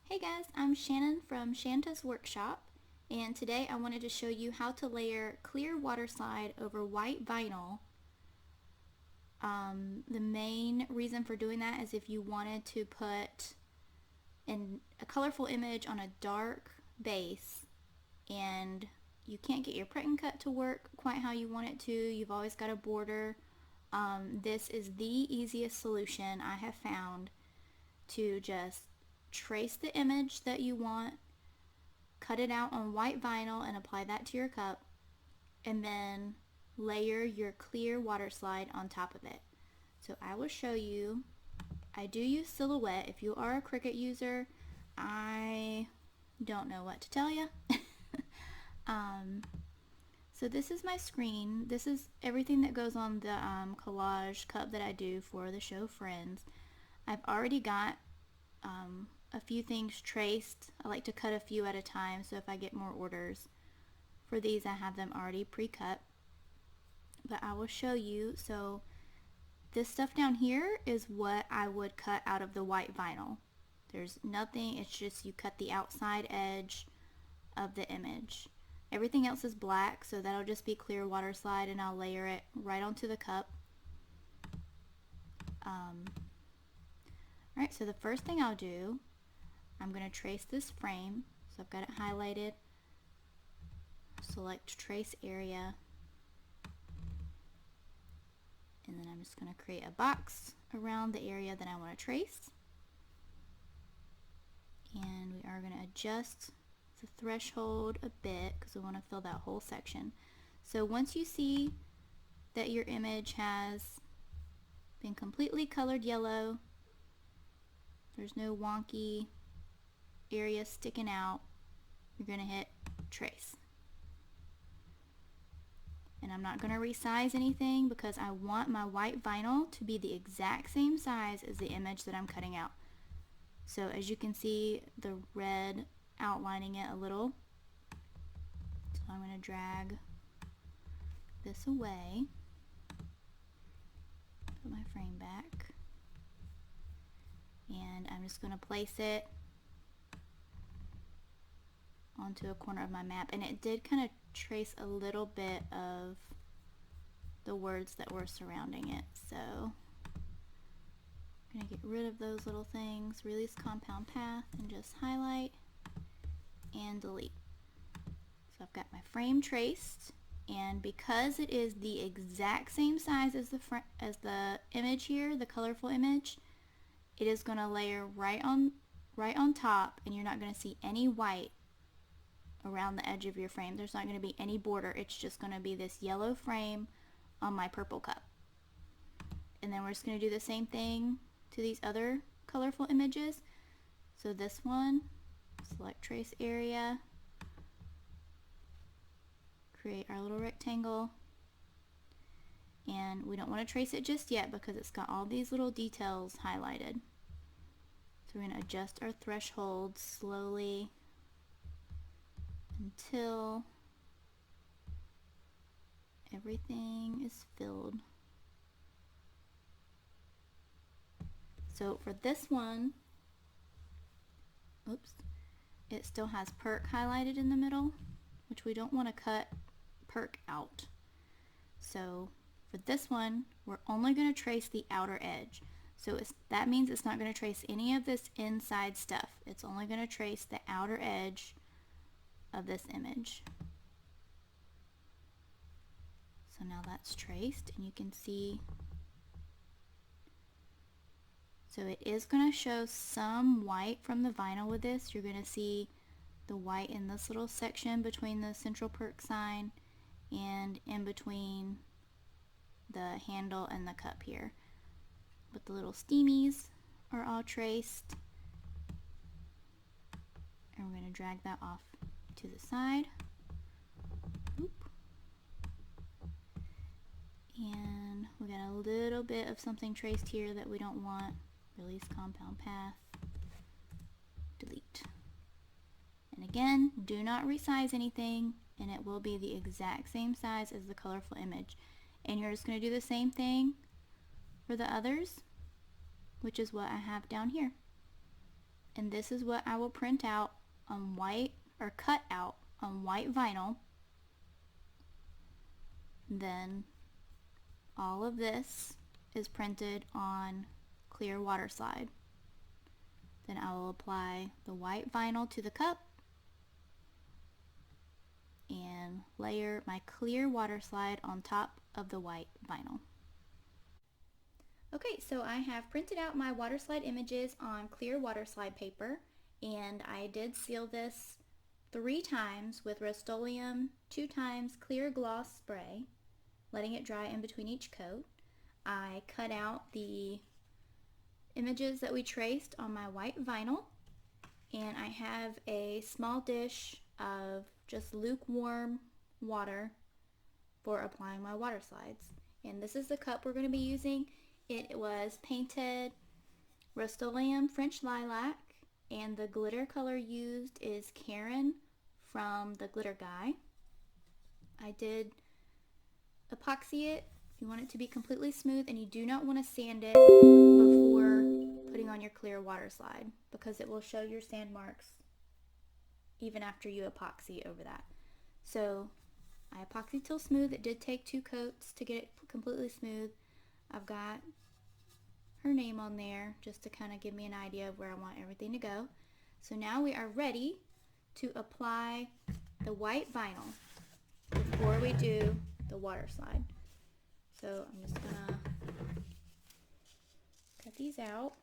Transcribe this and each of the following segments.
Hey guys, I'm Shannon from Shanta's Workshop, and today I wanted to show you how to layer clear water slide over white vinyl. The main reason for doing that is if you wanted to put a colorful image on a dark base and you can't get your print and cut to work quite how you want it to, you've always got a border. This is the easiest solution I have found to just trace the image that you want, cut it out on white vinyl and apply that to your cup, and then layer your clear water slide on top of it. So I will show you. I do use Silhouette. If you are a Cricut user, I don't know what to tell you. So this is my screen. This is everything that goes on the collage cup that I do for the show Friends. I've already got a few things traced. I like to cut a few at a time, so if I get more orders for these, I have them already pre-cut. But I will show you. So this stuff down here is what I would cut out of the white vinyl. There's nothing, it's just you cut the outside edge of the image. Everything else is black, so that'll just be clear water slide, and I'll layer it right onto the cup. Alright, so the first thing I'll do, I'm going to trace this frame. So I've got it highlighted. Select trace area. And then I'm just going to create a box around the area that I want to trace. And we are going to adjust the threshold a bit because we want to fill that whole section. So once you see that your image has been completely colored yellow, there's no wonky area sticking out, you're going to hit trace. And I'm not going to resize anything because I want my white vinyl to be the exact same size as the image that I'm cutting out. So as you can see, the red outlining it a little. So I'm going to drag this away, put my frame back, and I'm just going to place it onto a corner of my map. And it did kind of trace a little bit of the words that were surrounding it. So I'm going to get rid of those little things, release compound path, and just highlight and delete. So I've got my frame traced, and because it is the exact same size as the image here, the colorful image, it is going to layer right on top, and you're not going to see any white around the edge of your frame. There's not going to be any border. It's just going to be this yellow frame on my purple cup. And then we're just going to do the same thing to these other colorful images. So this one, select trace area, create our little rectangle, and we don't want to trace it just yet because it's got all these little details highlighted. So we're going to adjust our threshold slowly until everything is filled. So for this one, oops, it still has perk highlighted in the middle, which we don't want to cut perk out. So for this one, we're only going to trace the outer edge. So that means it's not going to trace any of this inside stuff. It's only going to trace the outer edge of this image. So now that's traced, and you can see, so it is going to show some white from the vinyl with this. You're going to see the white in this little section between the central perk sign and in between the handle and the cup here. But the little steamies are all traced, and we're going to drag that off to the side. Oop. And we got a little bit of something traced here that we don't want. Release compound path, delete. And again, do not resize anything, and it will be the exact same size as the colorful image. And you're just going to do the same thing for the others, which is what I have down here. and this is what I will print out on white, or cut out on white vinyl. Then all of this is printed on clear water slide. Then I will apply the white vinyl to the cup and layer my clear water slide on top of the white vinyl. Okay, so I have printed out my water slide images on clear water slide paper, and I did seal this 3 times with Rust-Oleum 2 times clear gloss spray, letting it dry in between each coat. I cut out the images that we traced on my white vinyl, and I have a small dish of just lukewarm water for applying my water slides. And this is the cup we're going to be using. It was painted Rust-Oleum French Lilac, and the glitter color used is Karen from the Glitter Guy. I did epoxy it. You want it to be completely smooth, and you do not want to sand it before putting on your clear water slide, because it will show your sand marks even after you epoxy over that. So I epoxied till smooth. It did take 2 coats to get it completely smooth. I've got her name on there just to kind of give me an idea of where I want everything to go. So now we are ready to apply the white vinyl before we do the water slide. So I'm just gonna cut these out.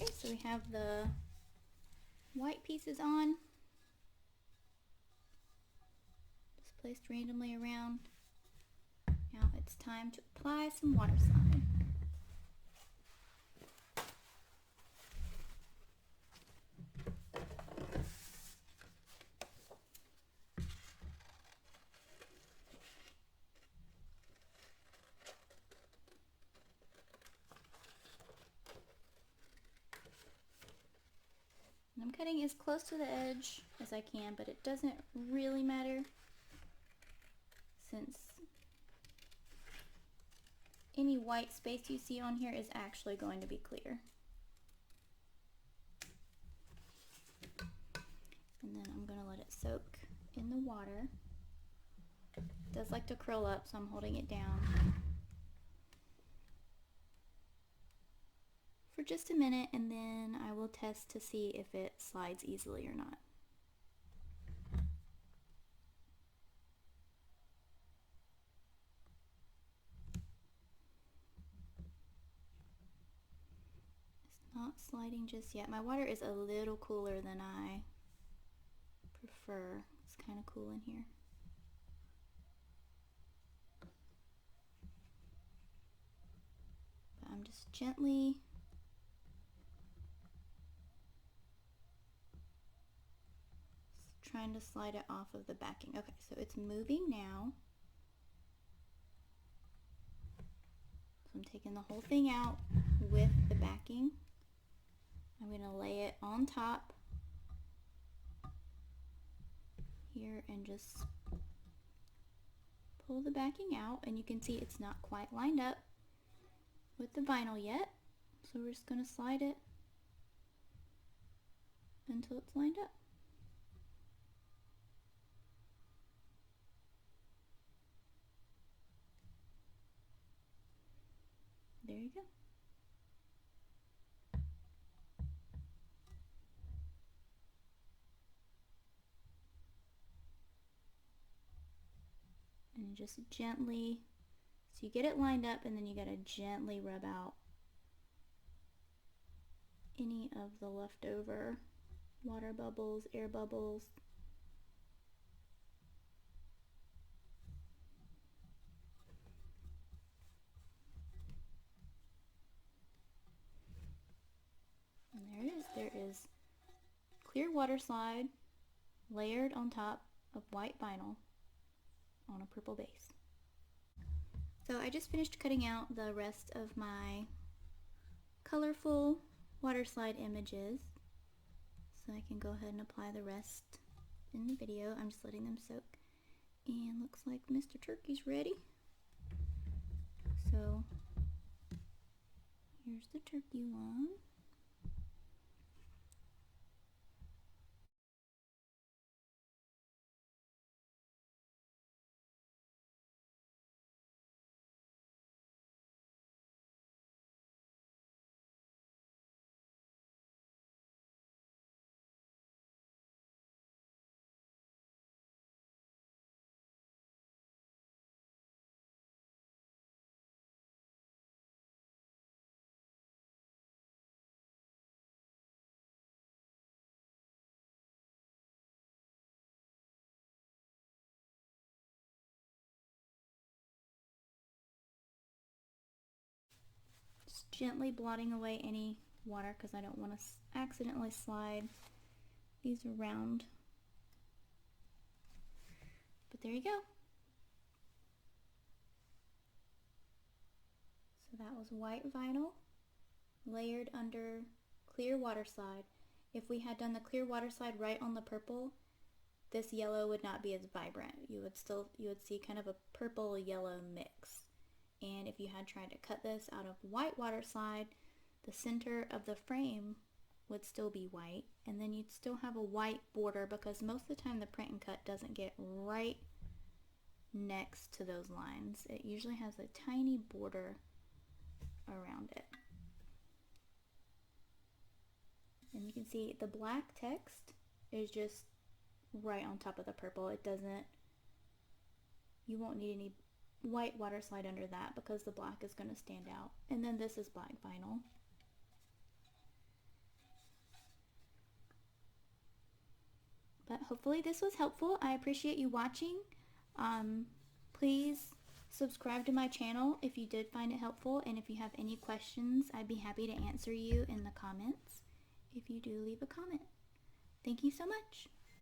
Okay, so we have the white pieces on, just placed randomly around. Now it's time to apply some water slide. I'm cutting as close to the edge as I can, but it doesn't really matter since any white space you see on here is actually going to be clear. And then I'm going to let it soak in the water. It does like to curl up, so I'm holding it down for just a minute, and then I will test to see if it slides easily or not. It's not sliding just yet. My water is a little cooler than I prefer. It's kind of cool in here. But I'm just gently trying to slide it off of the backing. Okay, so it's moving now. So I'm taking the whole thing out with the backing. I'm going to lay it on top here and just pull the backing out, and you can see it's not quite lined up with the vinyl yet. So we're just going to slide it until it's lined up. There you go. And just gently, so you get it lined up, and then you gotta gently rub out any of the leftover water bubbles, air bubbles. is clear water slide layered on top of white vinyl on a purple base. So I just finished cutting out the rest of my colorful water slide images, so I can go ahead and apply the rest in the video. I'm just letting them soak, and looks like Mr. Turkey's ready. So here's the turkey one. Just gently blotting away any water because I don't want to accidentally slide these around. But there you go. So that was white vinyl layered under clear water slide. If we had done the clear water slide right on the purple, this yellow would not be as vibrant. You would see kind of a purple yellow mix. And if you had tried to cut this out of white water slide, the center of the frame would still be white, and then you'd still have a white border because most of the time the print and cut doesn't get right next to those lines. It usually has a tiny border around it. And you can see the black text is just right on top of the purple. You won't need any white water slide under that because the black is going to stand out. And then this is black vinyl. But hopefully this was helpful. I appreciate you watching. Please subscribe to my channel if you did find it helpful, and if you have any questions, I'd be happy to answer you in the comments if you do leave a comment. Thank you so much.